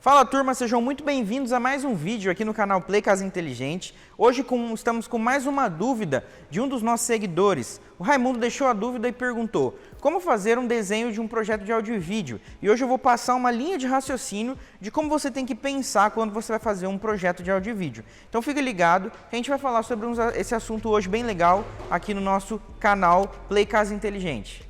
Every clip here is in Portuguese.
Fala turma, sejam muito bem-vindos a mais um vídeo aqui no canal Play Casa Inteligente. Hoje estamos com mais uma dúvida de um dos nossos seguidores. O Raimundo deixou a dúvida e perguntou como fazer um desenho de um projeto de áudio e vídeo. E hoje eu vou passar uma linha de raciocínio de como você tem que pensar quando você vai fazer um projeto de áudio e vídeo. Então fique ligado que a gente vai falar sobre esse assunto hoje bem legal aqui no nosso canal Play Casa Inteligente.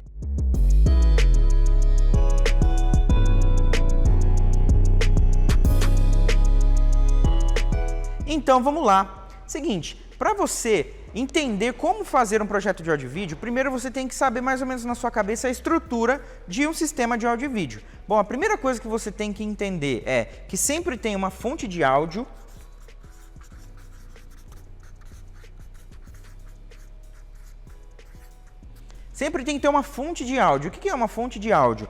Então vamos lá. Seguinte, para você entender como fazer um projeto de áudio e vídeo, primeiro você tem que saber mais ou menos na sua cabeça a estrutura de um sistema de áudio e vídeo. Bom, a primeira coisa que você tem que entender é que sempre tem uma fonte de áudio. Sempre tem que ter uma fonte de áudio. O que é uma fonte de áudio?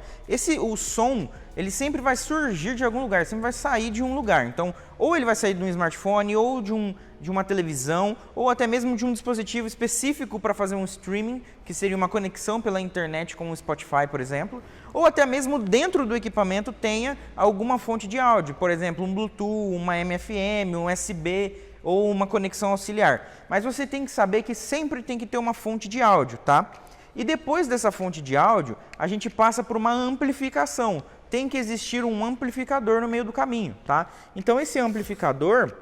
O som, ele sempre vai surgir de algum lugar, sempre vai sair de um lugar. Então, ou ele vai sair de um smartphone, ou de uma televisão, ou até mesmo de um dispositivo específico para fazer um streaming, que seria uma conexão pela internet com o Spotify, por exemplo. Ou até mesmo dentro do equipamento tenha alguma fonte de áudio, por exemplo, um Bluetooth, uma MFM, um USB ou uma conexão auxiliar. Mas você tem que saber que sempre tem que ter uma fonte de áudio, tá? E depois dessa fonte de áudio, a gente passa por uma amplificação. Tem que existir um amplificador no meio do caminho, tá? Então esse amplificador,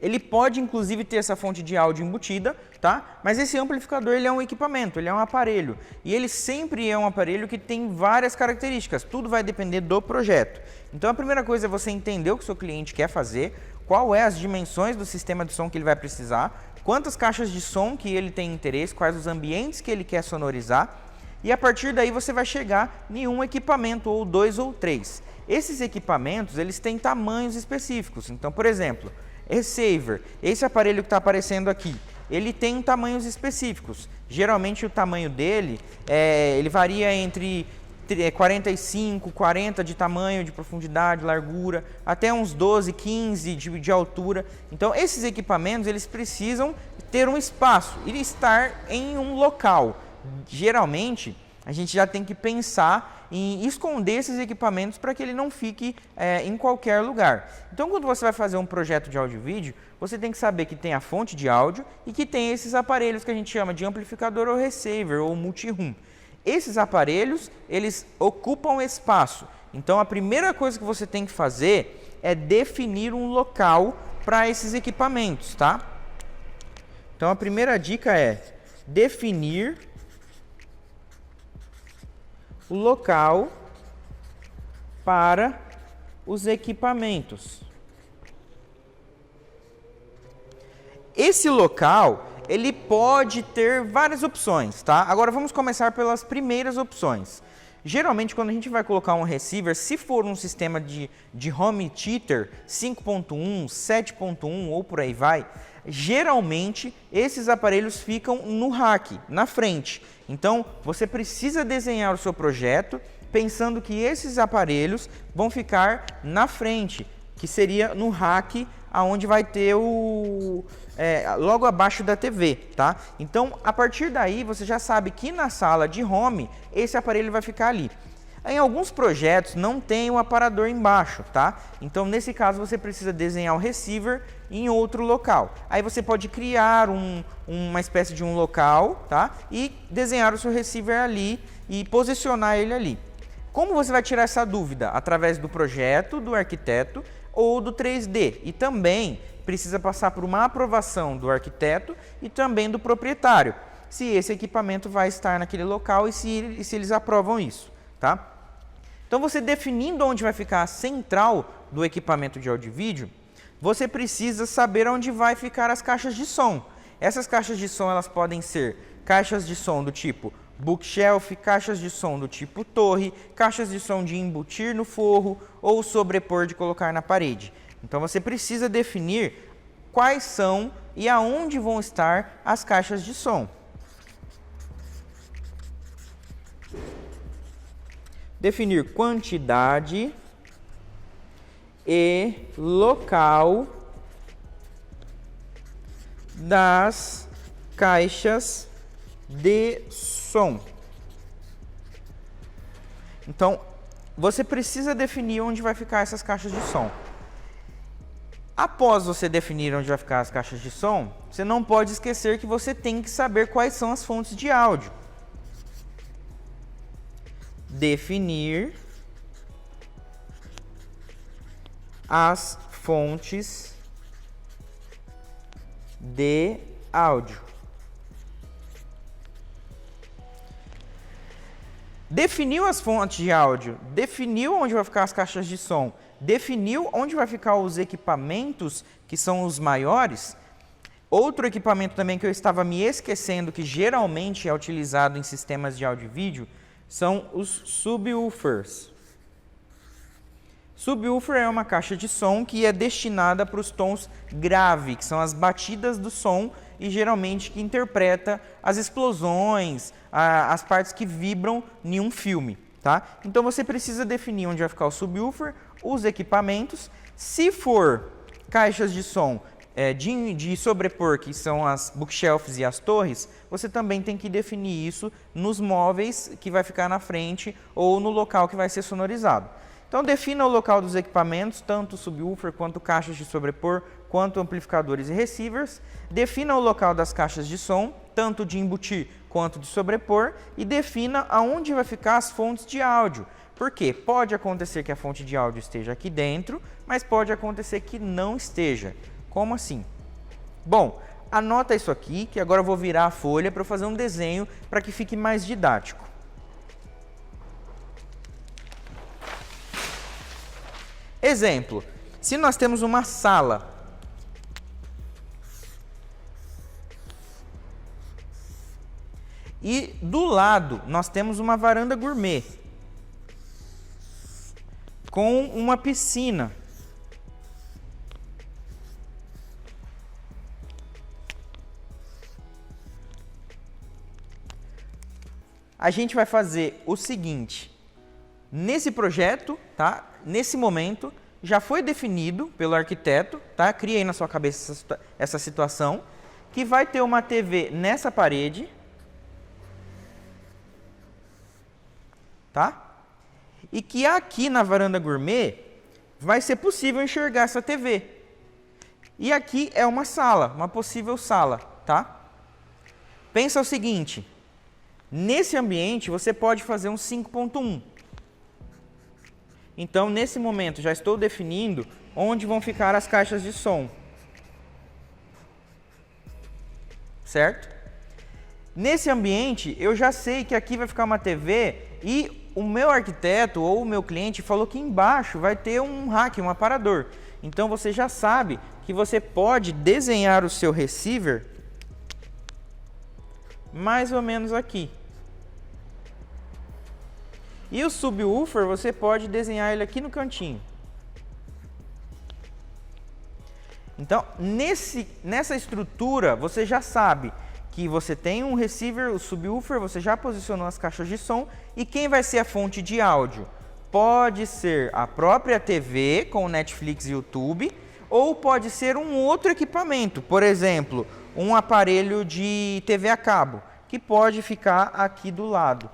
ele pode inclusive ter essa fonte de áudio embutida, tá? Mas esse amplificador, ele é um equipamento, ele é um aparelho. E ele sempre é um aparelho que tem várias características, tudo vai depender do projeto. Então a primeira coisa é você entender o que o seu cliente quer fazer, qual é as dimensões do sistema de som que ele vai precisar, quantas caixas de som que ele tem interesse, quais os ambientes que ele quer sonorizar, e a partir daí você vai chegar em um equipamento, ou dois ou três. Esses equipamentos, eles têm tamanhos específicos. Então, por exemplo, receiver, esse aparelho que está aparecendo aqui, ele tem tamanhos específicos. Geralmente o tamanho dele, ele varia entre 45, 40 de tamanho, de profundidade, largura, até uns 12, 15 de altura. Então esses equipamentos, eles precisam ter um espaço e estar em um local. Geralmente a gente já tem que pensar em esconder esses equipamentos para que ele não fique em qualquer lugar. Então quando você vai fazer um projeto de áudio e vídeo, você tem que saber que tem a fonte de áudio e que tem esses aparelhos que a gente chama de amplificador ou receiver ou multi-room. Esses aparelhos, eles ocupam espaço. Então, a primeira coisa que você tem que fazer é definir um local para esses equipamentos, tá? Então, a primeira dica é definir o local para os equipamentos. Esse local, ele pode ter várias opções, tá? Agora vamos começar pelas primeiras opções. Geralmente, quando a gente vai colocar um receiver, se for um sistema de home theater 5.1, 7.1 ou por aí vai, geralmente esses aparelhos ficam no rack, na frente. Então, você precisa desenhar o seu projeto pensando que esses aparelhos vão ficar na frente, que seria no rack, aonde vai ter logo abaixo da TV, tá? Então, a partir daí, você já sabe que na sala de home, esse aparelho vai ficar ali. Em alguns projetos, não tem o aparador embaixo, tá? Então, nesse caso, você precisa desenhar o receiver em outro local. Aí você pode criar uma espécie de um local, tá? E desenhar o seu receiver ali e posicionar ele ali. Como você vai tirar essa dúvida? Através do projeto, do arquiteto, ou do 3D, e também precisa passar por uma aprovação do arquiteto e também do proprietário, se esse equipamento vai estar naquele local e se eles aprovam isso, tá? Então você definindo onde vai ficar a central do equipamento de áudio e vídeo, você precisa saber onde vai ficar as caixas de som. Essas caixas de som, elas podem ser caixas de som do tipo bookshelf, caixas de som do tipo torre, caixas de som de embutir no forro ou sobrepor de colocar na parede. Então você precisa definir quais são e aonde vão estar as caixas de som. Definir quantidade e local das caixas de som. Então, você precisa definir onde vai ficar essas caixas de som. Após você definir onde vai ficar as caixas de som, você não pode esquecer que você tem que saber quais são as fontes de áudio. Definir as fontes de áudio. Definiu as fontes de áudio, definiu onde vai ficar as caixas de som, definiu onde vai ficar os equipamentos, que são os maiores. Outro equipamento também que eu estava me esquecendo, que geralmente é utilizado em sistemas de áudio e vídeo, são os subwoofers. Subwoofer é uma caixa de som que é destinada para os tons graves, que são as batidas do som e geralmente que interpreta as explosões, as partes que vibram em um filme, tá? Então você precisa definir onde vai ficar o subwoofer, os equipamentos. Se for caixas de som de sobrepor, que são as bookshelves e as torres, você também tem que definir isso nos móveis que vai ficar na frente ou no local que vai ser sonorizado. Então defina o local dos equipamentos, tanto subwoofer quanto caixas de sobrepor, quanto amplificadores e receivers. Defina o local das caixas de som, tanto de embutir quanto de sobrepor, e defina aonde vai ficar as fontes de áudio. Porque pode acontecer que a fonte de áudio esteja aqui dentro, mas pode acontecer que não esteja. Como assim? Bom, anota isso aqui, que agora eu vou virar a folha para eu fazer um desenho para que fique mais didático. Exemplo, se nós temos uma sala e do lado nós temos uma varanda gourmet com uma piscina. A gente vai fazer o seguinte, nesse projeto, tá? Nesse momento, já foi definido pelo arquiteto, tá? Criei na sua cabeça essa situação, que vai ter uma TV nessa parede, tá? E que aqui na varanda gourmet vai ser possível enxergar essa TV. E aqui é uma sala, uma possível sala, tá? Pensa o seguinte, nesse ambiente você pode fazer um 5.1. Então, nesse momento, já estou definindo onde vão ficar as caixas de som. Certo? Nesse ambiente, eu já sei que aqui vai ficar uma TV e o meu arquiteto ou o meu cliente falou que embaixo vai ter um rack, um aparador. Então, você já sabe que você pode desenhar o seu receiver mais ou menos aqui. E o subwoofer, você pode desenhar ele aqui no cantinho. Então, nessa estrutura, você já sabe que você tem um receiver, o subwoofer, você já posicionou as caixas de som. E quem vai ser a fonte de áudio? Pode ser a própria TV com Netflix e YouTube, ou pode ser um outro equipamento, por exemplo, um aparelho de TV a cabo, que pode ficar aqui do lado.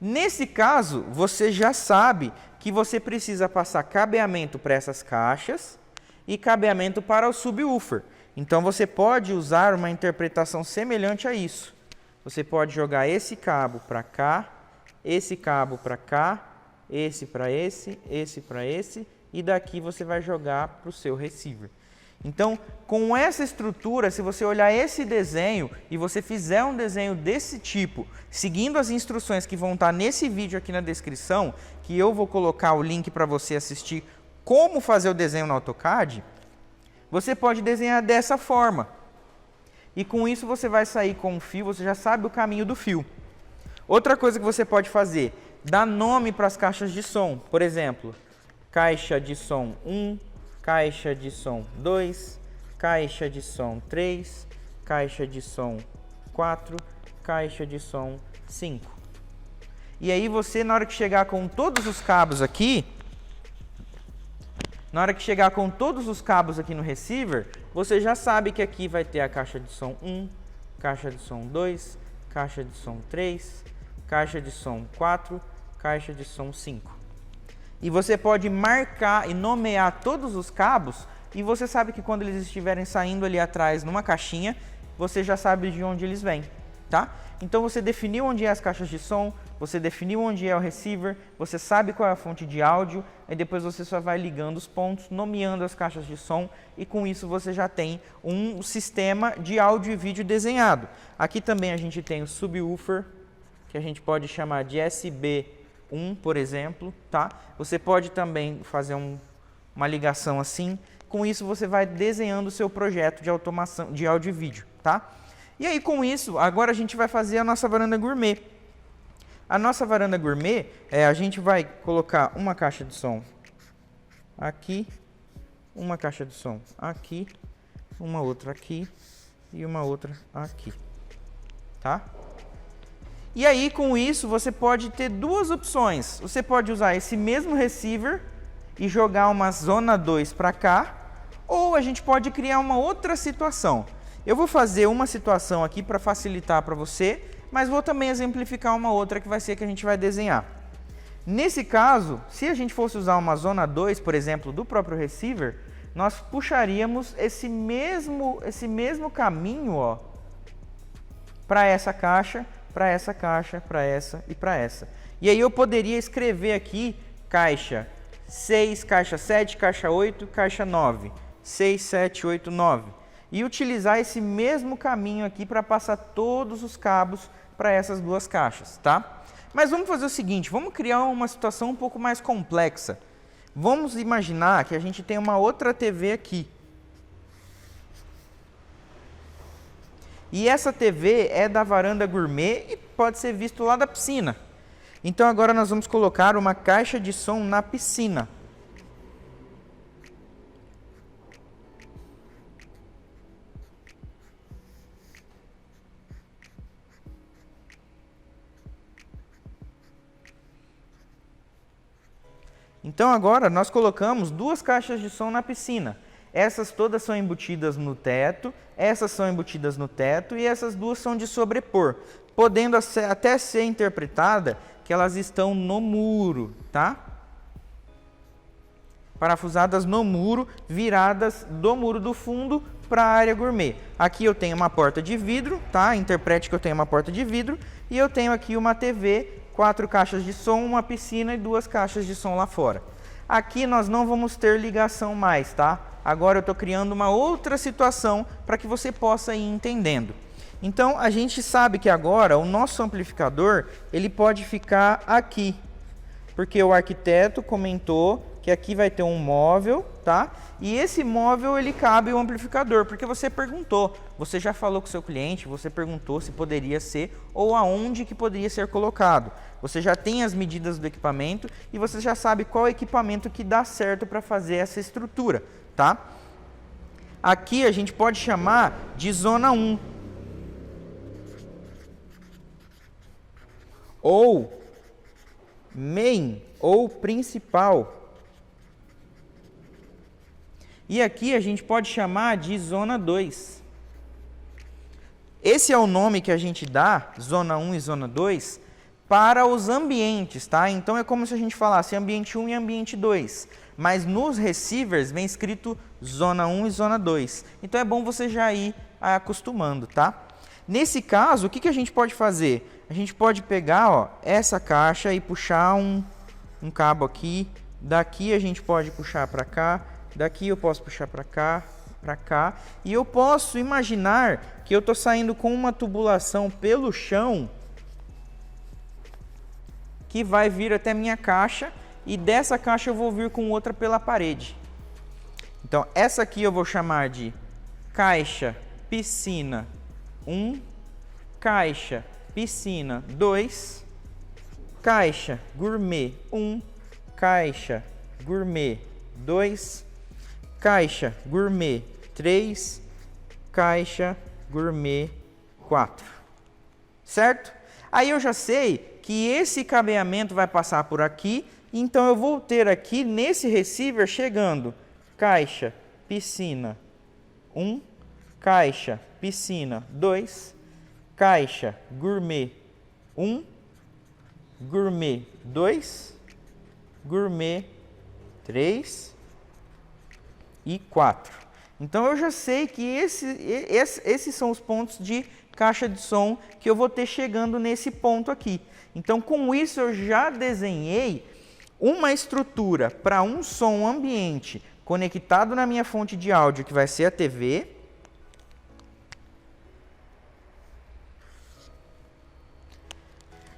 Nesse caso, você já sabe que você precisa passar cabeamento para essas caixas e cabeamento para o subwoofer. Então, você pode usar uma interpretação semelhante a isso. Você pode jogar esse cabo para cá, esse cabo para cá, esse para esse para esse, e daqui você vai jogar para o seu receiver. Então, com essa estrutura, se você olhar esse desenho e você fizer um desenho desse tipo, seguindo as instruções que vão estar nesse vídeo aqui na descrição, que eu vou colocar o link para você assistir como fazer o desenho no AutoCAD, você pode desenhar dessa forma. E com isso você vai sair com um fio, você já sabe o caminho do fio. Outra coisa que você pode fazer, dar nome para as caixas de som. Por exemplo, caixa de som 1, caixa de som 2, caixa de som 3, caixa de som 4, caixa de som 5. E aí você, na hora que chegar com todos os cabos aqui, no receiver, você já sabe que aqui vai ter a caixa de som 1, caixa de som 2, caixa de som 3, caixa de som 4, caixa de som 5. E você pode marcar e nomear todos os cabos, e você sabe que quando eles estiverem saindo ali atrás numa caixinha, você já sabe de onde eles vêm, tá? Então você definiu onde é as caixas de som, você definiu onde é o receiver, você sabe qual é a fonte de áudio, e depois você só vai ligando os pontos, nomeando as caixas de som, e com isso você já tem um sistema de áudio e vídeo desenhado. Aqui também a gente tem o subwoofer, que a gente pode chamar de SB1, por exemplo, tá? Você pode também fazer uma ligação assim. Com isso você vai desenhando o seu projeto de automação de áudio e vídeo, tá? E aí com isso, agora a gente vai fazer a nossa varanda gourmet. A nossa varanda gourmet, a gente vai colocar uma caixa de som aqui, uma caixa de som aqui, uma outra aqui e uma outra aqui, tá? E aí com isso você pode ter duas opções. Você pode usar esse mesmo receiver e jogar uma zona 2 para cá, ou a gente pode criar uma outra situação. Eu vou fazer uma situação aqui para facilitar para você, mas vou também exemplificar uma outra que vai ser que a gente vai desenhar. Nesse caso, se a gente fosse usar uma zona 2, por exemplo, do próprio receiver, nós puxaríamos esse mesmo caminho, ó, para essa caixa, para essa caixa, para essa e para essa. E aí eu poderia escrever aqui caixa 6, caixa 7, caixa 8, caixa 9. 6, 7, 8, 9. E utilizar esse mesmo caminho aqui para passar todos os cabos para essas duas caixas, tá? Mas vamos fazer o seguinte, vamos criar uma situação um pouco mais complexa. Vamos imaginar que a gente tem uma outra TV aqui. E essa TV é da varanda gourmet e pode ser visto lá da piscina. Então agora nós vamos colocar uma caixa de som na piscina. Então agora nós colocamos duas caixas de som na piscina. Essas todas são embutidas no teto, essas são embutidas no teto e essas duas são de sobrepor, podendo até ser interpretada que elas estão no muro, tá? Parafusadas no muro, viradas do muro do fundo para a área gourmet. Aqui eu tenho uma porta de vidro, tá? Interprete que eu tenho uma porta de vidro e eu tenho aqui uma TV, 4 caixas de som, uma piscina e 2 caixas de som lá fora. Aqui nós não vamos ter ligação mais, tá? Agora eu estou criando uma outra situação para que você possa ir entendendo. Então a gente sabe que agora o nosso amplificador ele pode ficar aqui, porque o arquiteto comentou que aqui vai ter um móvel, tá? E esse móvel ele cabe o amplificador, porque você perguntou, você já falou com o seu cliente, você perguntou se poderia ser ou aonde que poderia ser colocado. Você já tem as medidas do equipamento e você já sabe qual equipamento que dá certo para fazer essa estrutura, tá? Aqui a gente pode chamar de zona 1. Ou main, ou principal. E aqui a gente pode chamar de zona 2. Esse é o nome que a gente dá, zona 1 e zona 2, para os ambientes, tá? Então é como se a gente falasse ambiente 1 e ambiente 2. Mas nos receivers vem escrito zona 1 e zona 2. Então é bom você já ir acostumando, tá? Nesse caso, o que a gente pode fazer? A gente pode pegar, ó, essa caixa e puxar um cabo aqui. Daqui a gente pode puxar para cá. Daqui eu posso puxar para cá. E eu posso imaginar que eu estou saindo com uma tubulação pelo chão que vai vir até minha caixa. E dessa caixa eu vou vir com outra pela parede. Então essa aqui eu vou chamar de caixa piscina 1, caixa piscina 2, caixa gourmet 1, caixa gourmet 2, caixa gourmet 3, caixa gourmet 4. Certo? Aí eu já sei que esse cabeamento vai passar por aqui, então eu vou ter aqui nesse receiver chegando caixa piscina 1, caixa piscina 2, caixa gourmet 1, Gourmet 2, Gourmet 3 e 4. Então eu já sei que esses são os pontos de caixa de som que eu vou ter chegando nesse ponto aqui. Então com isso eu já desenhei uma estrutura para um som ambiente conectado na minha fonte de áudio, que vai ser a TV.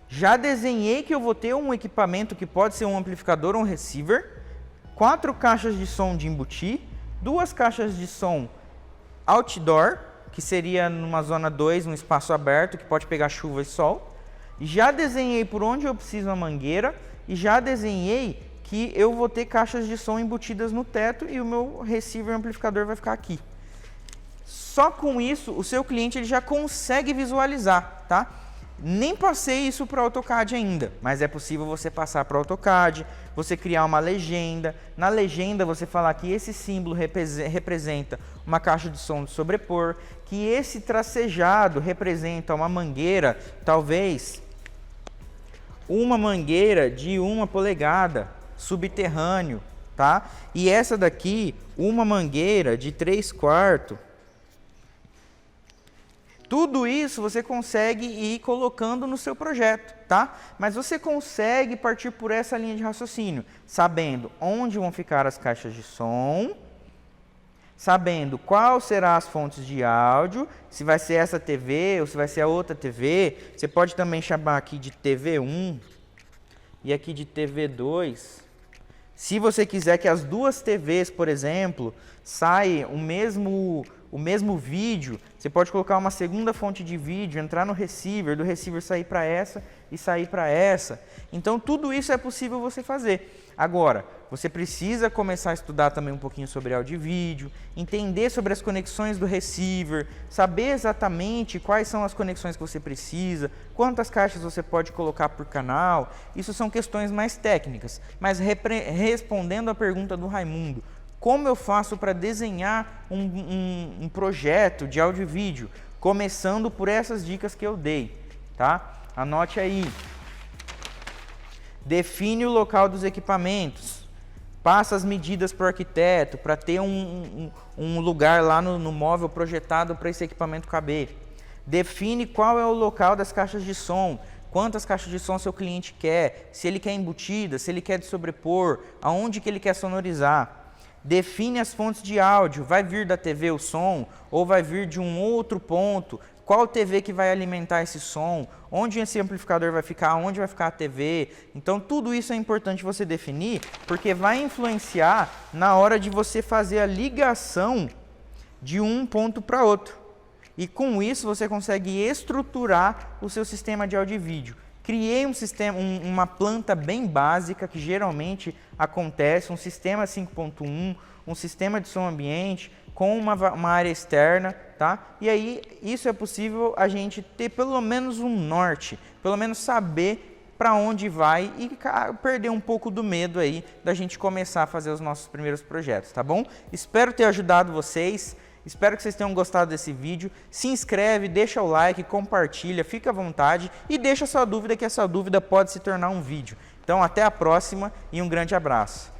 Já desenhei que eu vou ter um equipamento que pode ser um amplificador ou um receiver, 4 caixas de som de embutir, 2 caixas de som outdoor, que seria numa zona 2, um espaço aberto, que pode pegar chuva e sol. Já desenhei por onde eu preciso a mangueira e já desenhei que eu vou ter caixas de som embutidas no teto e o meu receiver amplificador vai ficar aqui. Só com isso, o seu cliente ele já consegue visualizar, tá? Nem passei isso para o AutoCAD ainda, mas é possível você passar para o AutoCAD, você criar uma legenda. Na legenda você falar que esse símbolo representa uma caixa de som de sobrepor, que esse tracejado representa uma mangueira, talvez uma mangueira de 1 polegada, subterrâneo, tá? E essa daqui, uma mangueira de 3/4. Tudo isso você consegue ir colocando no seu projeto, tá? Mas você consegue partir por essa linha de raciocínio, sabendo onde vão ficar as caixas de som, sabendo qual serão as fontes de áudio, se vai ser essa TV ou se vai ser a outra TV. Você pode também chamar aqui de TV 1 e aqui de TV 2. Se você quiser que as duas TVs, por exemplo, saiam o mesmo vídeo, você pode colocar uma segunda fonte de vídeo, entrar no receiver, do receiver sair para essa e sair para essa. Então tudo isso é possível você fazer. Agora, você precisa começar a estudar também um pouquinho sobre áudio e vídeo, entender sobre as conexões do receiver, saber exatamente quais são as conexões que você precisa, quantas caixas você pode colocar por canal. Isso são questões mais técnicas, mas respondendo à pergunta do Raimundo, como eu faço para desenhar um projeto de áudio e vídeo? Começando por essas dicas que eu dei, tá? Anote aí. Define o local dos equipamentos. Passa as medidas para o arquiteto, para ter um lugar lá no móvel projetado para esse equipamento caber. Define qual é o local das caixas de som. Quantas caixas de som seu cliente quer, se ele quer embutida, se ele quer de sobrepor, aonde que ele quer sonorizar. Define as fontes de áudio, vai vir da TV o som ou vai vir de um outro ponto, qual TV que vai alimentar esse som, onde esse amplificador vai ficar, onde vai ficar a TV. Então tudo isso é importante você definir, porque vai influenciar na hora de você fazer a ligação de um ponto para outro. E com isso você consegue estruturar o seu sistema de áudio e vídeo. Criei uma planta bem básica que geralmente acontece, um sistema 5.1, um sistema de som ambiente com uma área externa, tá? E aí isso é possível a gente ter pelo menos um norte, pelo menos saber para onde vai e perder um pouco do medo aí da gente começar a fazer os nossos primeiros projetos, tá bom? Espero ter ajudado vocês. Espero que vocês tenham gostado desse vídeo. Se inscreve, deixa o like, compartilha, fica à vontade e deixa sua dúvida, que essa dúvida pode se tornar um vídeo. Então até a próxima e um grande abraço.